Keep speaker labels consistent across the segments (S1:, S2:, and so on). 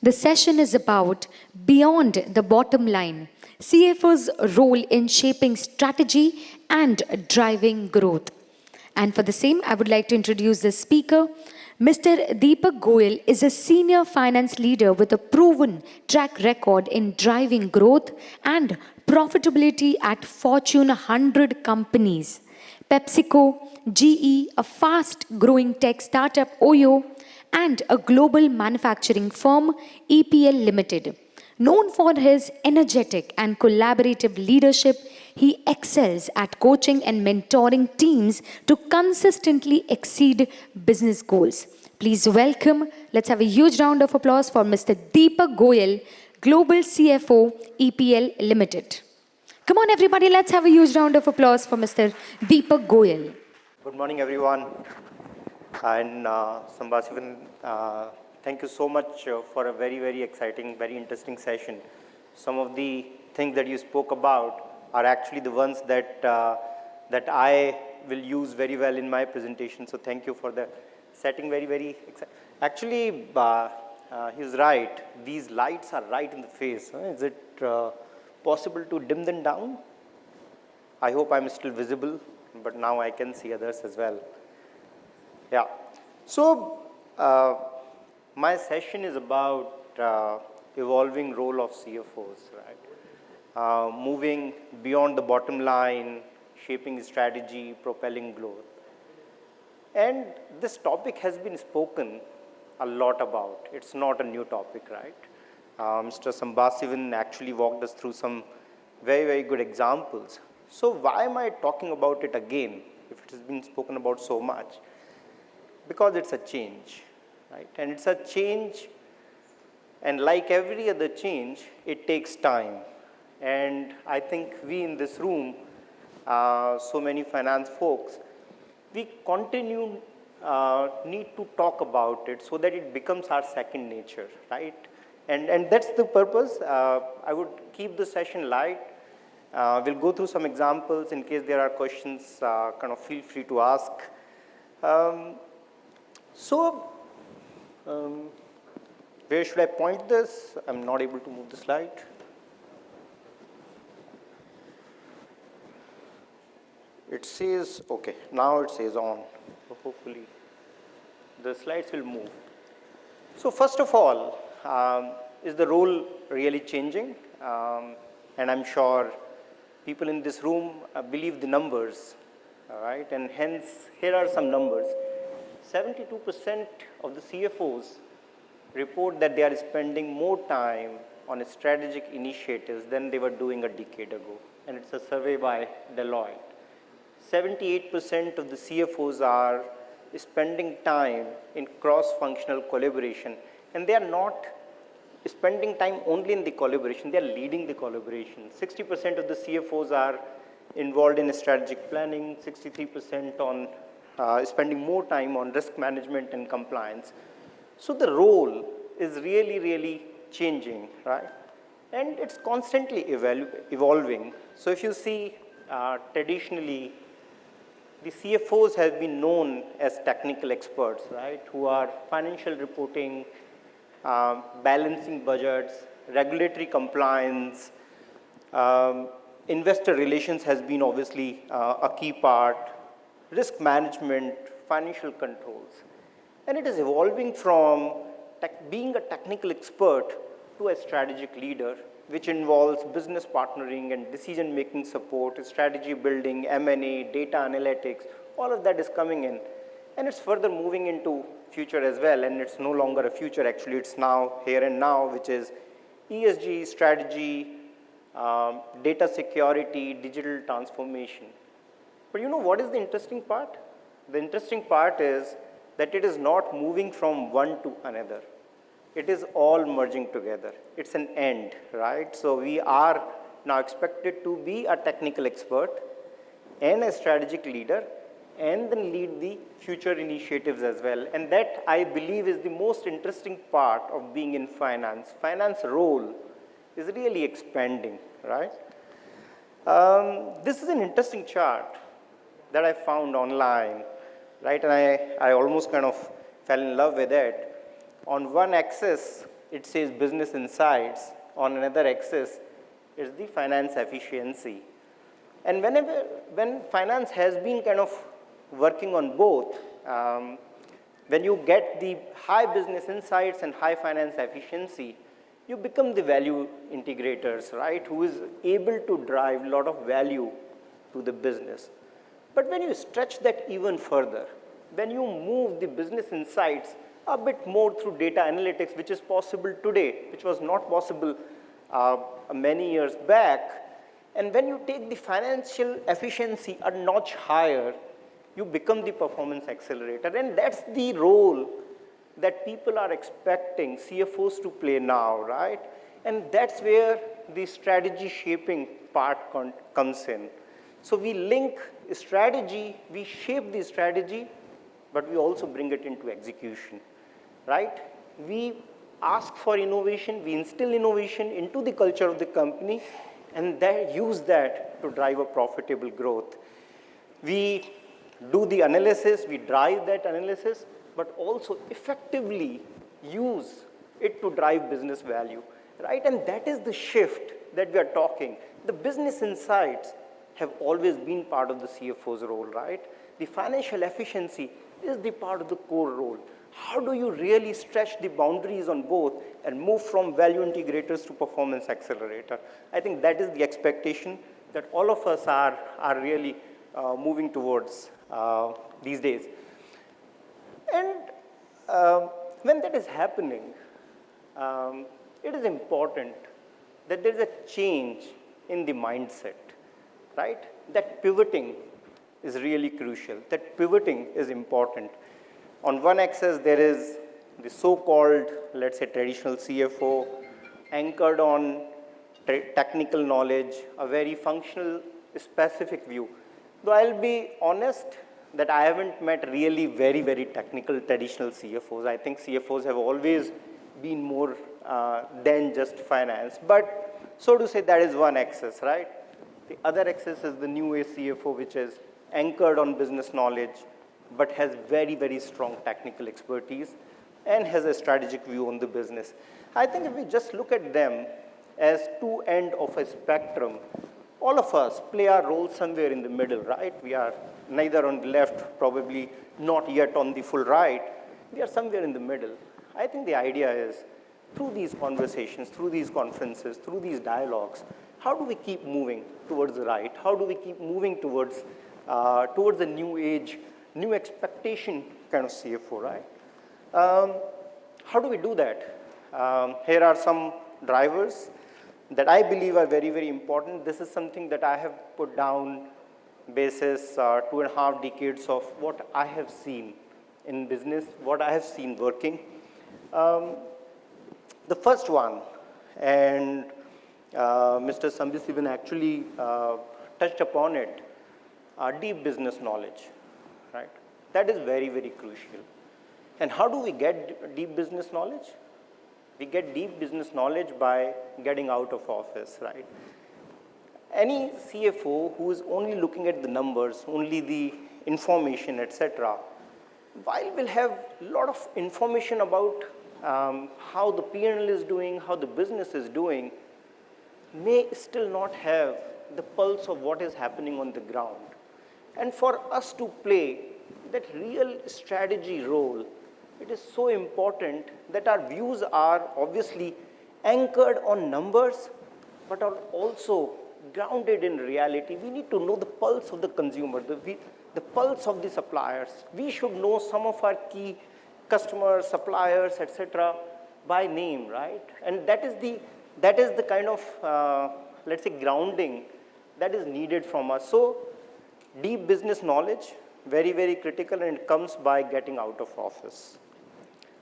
S1: The session is about Beyond the Bottom Line, CFO's role in shaping strategy and driving growth. And for the same, I would like to introduce the speaker. Mr. Deepak Goyal is a senior finance leader with a proven track record in driving growth and profitability at Fortune 100 companies. PepsiCo, GE, a fast growing tech startup OYO, and a global manufacturing firm, EPL Limited. Known for his energetic and collaborative leadership, he excels at coaching and mentoring teams to consistently exceed business goals. Please welcome, let's have a huge round of applause for Mr. Deepak Goyal, Global CFO, EPL Limited. Come on, everybody, let's have a huge round of applause for Mr. Deepak Goyal.
S2: Good morning, everyone. And Sambasivan, thank you so much for a very, very exciting, very interesting session. Some of the things that you spoke about are actually the ones that I will use very well in my presentation. So thank you for the setting. Very, very exciting. Actually, he's right. These lights are right in the face. Is it possible to dim them down? I hope I'm still visible, but now I can see others as well. Yeah. So my session is about evolving role of CFOs, right? Moving beyond the bottom line, shaping strategy, propelling growth. And this topic has been spoken a lot about. It's not a new topic, right? Mr. Sambasivan actually walked us through some very, very good examples. So why am I talking about it again if it has been spoken about so much? Because it's a change, right? And it's a change, and like every other change, it takes time. And I think we in this room, so many finance folks, we continue need to talk about it so that it becomes our second nature, right? And that's the purpose. I would keep the session light. We'll go through some examples. In case there are questions, kind of feel free to ask. Where should I point this? I'm not able to move the slide. It says, okay, now it says on. So hopefully the slides will move. So first of all, is the role really changing? And I'm sure people in this room believe the numbers, all right? And hence, here are some numbers. 72% of the CFOs report that they are spending more time on strategic initiatives than they were doing a decade ago. And it's a survey by Deloitte. 78% of the CFOs are spending time in cross-functional collaboration. And they are not spending time only in the collaboration, they are leading the collaboration. 60% of the CFOs are involved in strategic planning, 63% on spending more time on risk management and compliance. So the role is really, really changing, right? And it's constantly evolving. So if you see, traditionally, the CFOs have been known as technical experts, right? Who are financial reporting, balancing budgets, regulatory compliance, investor relations has been obviously a key part, risk management, financial controls. And it is evolving from being a technical expert to a strategic leader, which involves business partnering and decision-making support, strategy building, M&A, data analytics, all of that is coming in. And it's further moving into future as well, and it's no longer a future, actually, it's now, here and now, which is ESG, strategy, data security, digital transformation. But you know what is the interesting part? The interesting part is that it is not moving from one to another. It is all merging together. It's an end, right? So we are now expected to be a technical expert and a strategic leader and then lead the future initiatives as well. And that, I believe, is the most interesting part of being in finance. Finance role is really expanding, right? This is an interesting chart that I found online, right? And I almost kind of fell in love with it. On one axis, it says business insights. On another axis is the finance efficiency. And when finance has been kind of working on both, when you get the high business insights and high finance efficiency, you become the value integrators, right? Who is able to drive a lot of value to the business. But when you stretch that even further, when you move the business insights a bit more through data analytics, which is possible today, which was not possible many years back, and when you take the financial efficiency a notch higher, you become the performance accelerator. And that's the role that people are expecting CFOs to play now, right? And that's where the strategy shaping part comes in. So we link strategy, we shape the strategy, but we also bring it into execution, right? We ask for innovation, we instill innovation into the culture of the company, and then use that to drive a profitable growth. We do the analysis, we drive that analysis, but also effectively use it to drive business value, right? And that is the shift that we are talking. The business insights have always been part of the CFO's role, right? The financial efficiency is the part of the core role. How do you really stretch the boundaries on both and move from value integrators to performance accelerator? I think that is the expectation that all of us are really moving towards these days. And when that is happening, it is important that there is a change in the mindset, right? That pivoting is really crucial. That pivoting is important. On one axis, there is the so-called, let's say, traditional CFO, anchored on technical knowledge, a very functional, specific view. Though I'll be honest that I haven't met really very, very technical traditional CFOs. I think CFOs have always been more than just finance. But so to say, that is one axis, right? The other axis is the new age CFO, which is anchored on business knowledge, but has very, very strong technical expertise and has a strategic view on the business. I think if we just look at them as two ends of a spectrum, all of us play our role somewhere in the middle, right? We are neither on the left, probably not yet on the full right. We are somewhere in the middle. I think the idea is, through these conversations, through these conferences, through these dialogues, how do we keep moving towards the right? How do we keep moving towards a new age, new expectation kind of CFO, right? How do we do that? Here are some drivers that I believe are very, very important. This is something that I have put down basis 2.5 decades of what I have seen in business, what I have seen working. The first one, and Mr. Sambisivan actually touched upon it, deep business knowledge, right? That is very, very crucial. And how do we get deep business knowledge? We get deep business knowledge by getting out of office, right? Any CFO who is only looking at the numbers, only the information, etc., while we'll have a lot of information about how the P&L is doing, how the business is doing, may still not have the pulse of what is happening on the ground. And for us to play that real strategy role, it is so important that our views are obviously anchored on numbers, but are also grounded in reality. We need to know the pulse of the consumer, the pulse of the suppliers. We should know some of our key customers, suppliers, etc., by name, right? And that is the kind of, let's say, grounding that is needed from us. So deep business knowledge, very, very critical, and it comes by getting out of office.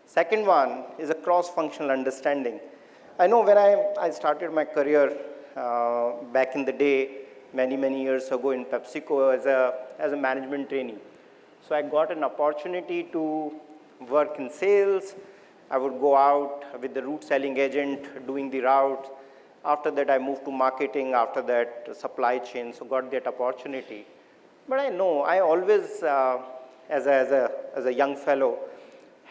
S2: Second one is a cross-functional understanding. I know when I started my career back in the day, many, many years ago in PepsiCo as a management trainee. So I got an opportunity to work in sales. I would go out with the route selling agent doing the routes. After that, I moved to marketing. After that, supply chain. So got that opportunity. But I know I always, as a young fellow,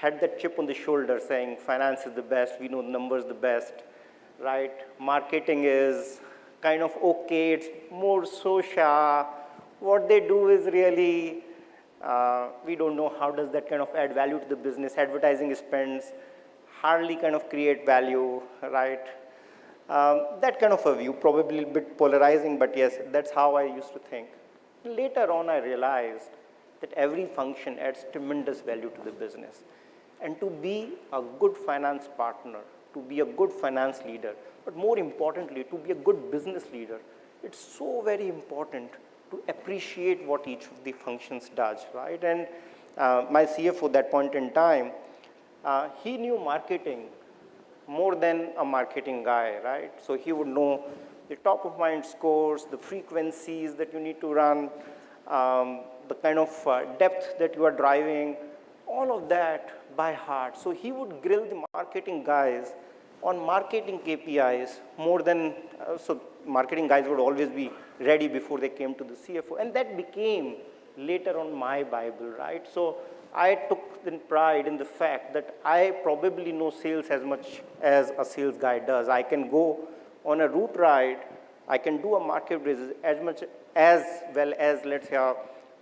S2: had that chip on the shoulder saying finance is the best, we know the numbers the best, right? Marketing is kind of okay, it's more social. What they do is really, we don't know how does that kind of add value to the business. Advertising spends hardly kind of create value, right? That kind of a view, probably a bit polarizing, but yes, that's how I used to think. Later on, I realized that every function adds tremendous value to the business. And to be a good finance partner, to be a good finance leader, but more importantly, to be a good business leader, it's so very important to appreciate what each of the functions does, right? And my CFO at that point in time, he knew marketing more than a marketing guy, right? So he would know the top of mind scores, the frequencies that you need to run, the kind of depth that you are driving, all of that by heart. So he would grill the marketing guys on marketing KPIs more than, so marketing guys would always be ready before they came to the CFO. And that became later on my Bible, right? So I took the pride in the fact that I probably know sales as much as a sales guy does. I can go on a route ride, I can do a market visit as much as well as, let's say, a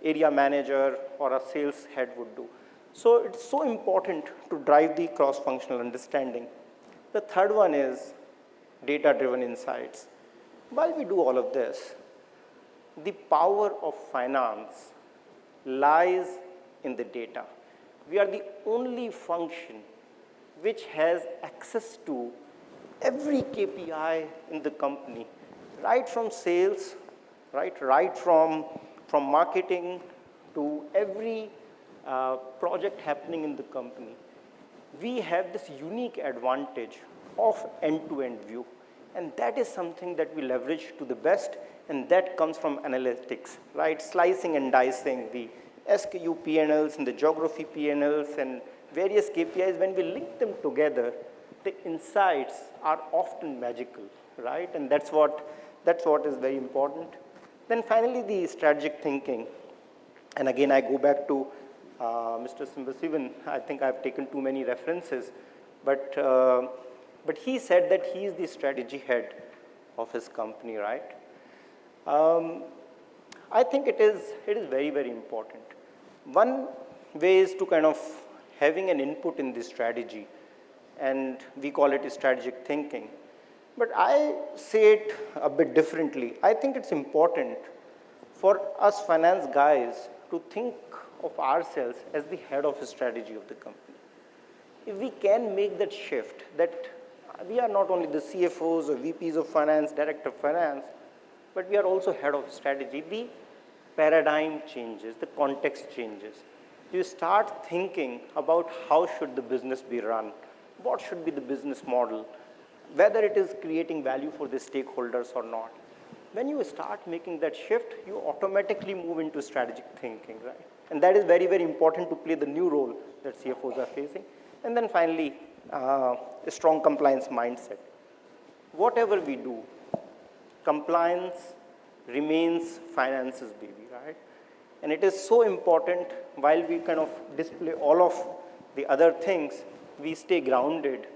S2: area manager or a sales head would do. So it's so important to drive the cross-functional understanding. The third one is data-driven insights. While we do all of this, the power of finance lies in the data. We are the only function which has access to every KPI in the company, right from sales, right from marketing to every project happening in the company. We have this unique advantage of end-to-end view, and that is something that we leverage to the best, and that comes from analytics, right? Slicing and dicing the SKU P&Ls and the geography P&Ls and various KPIs. When we link them together, the insights are often magical, right? And that's what is very important. Then finally, the strategic thinking. And again, I go back to Mr. Simbasivan. I think I've taken too many references, but he said that he is the strategy head of his company, right? I think it is very, very important. One way is to kind of having an input in this strategy, and we call it strategic thinking. But I say it a bit differently. I think it's important for us finance guys to think of ourselves as the head of the strategy of the company. If we can make that shift, that we are not only the CFOs or VPs of finance, director of finance, but we are also head of strategy, the paradigm changes, the context changes. You start thinking about how should the business be run, what should be the business model, whether it is creating value for the stakeholders or not. When you start making that shift, you automatically move into strategic thinking, right? And that is very, very important to play the new role that CFOs are facing. And then finally, a strong compliance mindset. Whatever we do, compliance remains finance's baby, right? And it is so important, while we kind of display all of the other things, we stay grounded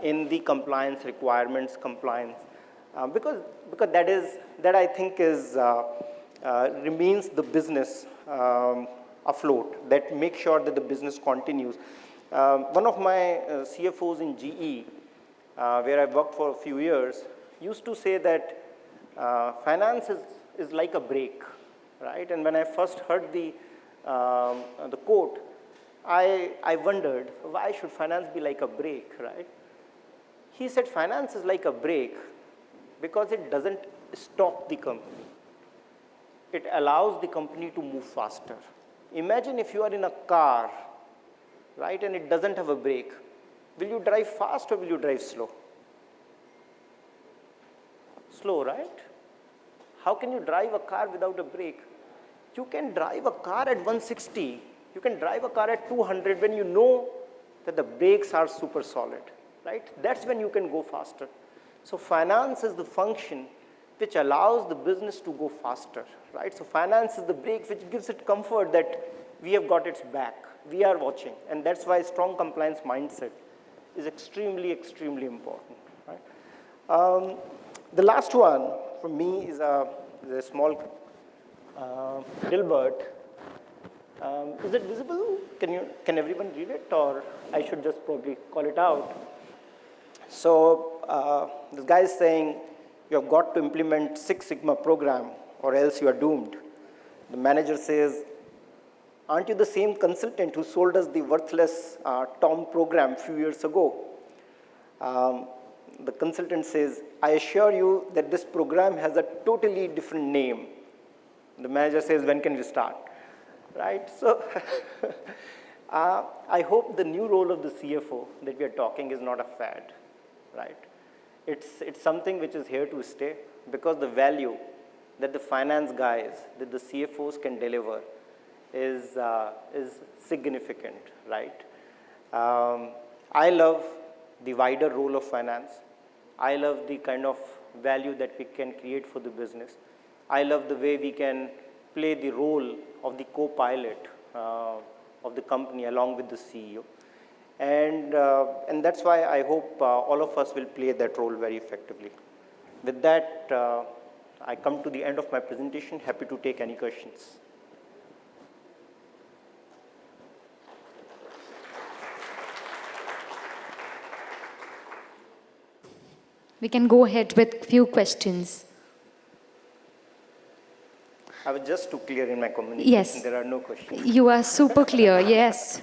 S2: in the compliance requirements, because that I think is remains the business afloat, that makes sure that the business continues. One of my CFOs in GE, where I worked for a few years, used to say that finance is like a brake, right? And when I first heard the quote, I wondered, why should finance be like a brake, right? He said finance is like a brake because it doesn't stop the company. It allows the company to move faster. Imagine if you are in a car, right, and it doesn't have a brake. Will you drive fast or will you drive slow? Slow, right? How can you drive a car without a brake? You can drive a car at 160. You can drive a car at 200 when you know that the brakes are super solid, right? That's when you can go faster. So finance is the function which allows the business to go faster, right? So finance is the brake which gives it comfort that we have got its back. we are watching. And that's why strong compliance mindset is extremely, extremely important. Right? The last one for me is a small Dilbert. Is it visible? Can everyone read it, or I should just probably call it out? So this guy is saying, you have got to implement Six Sigma program or else you are doomed. The manager says, aren't you the same consultant who sold us the worthless Tom program a few years ago? The consultant says, I assure you that this program has a totally different name. The manager says, when can we start? Right? So I hope the new role of the CFO that we are talking is not a fad. Right? It's something which is here to stay, because the value that the finance guys, that the CFOs can deliver is significant, right? I love the wider role of finance. I love the kind of value that we can create for the business. I love the way we can play the role of the co-pilot of the company along with the CEO. And that's why I hope all of us will play that role very effectively. With that, I come to the end of my presentation. Happy to take any questions.
S1: We can go ahead with few questions.
S2: I was just too clear in my communication.
S1: Yes.
S2: There are no questions.
S1: You are super clear, yes.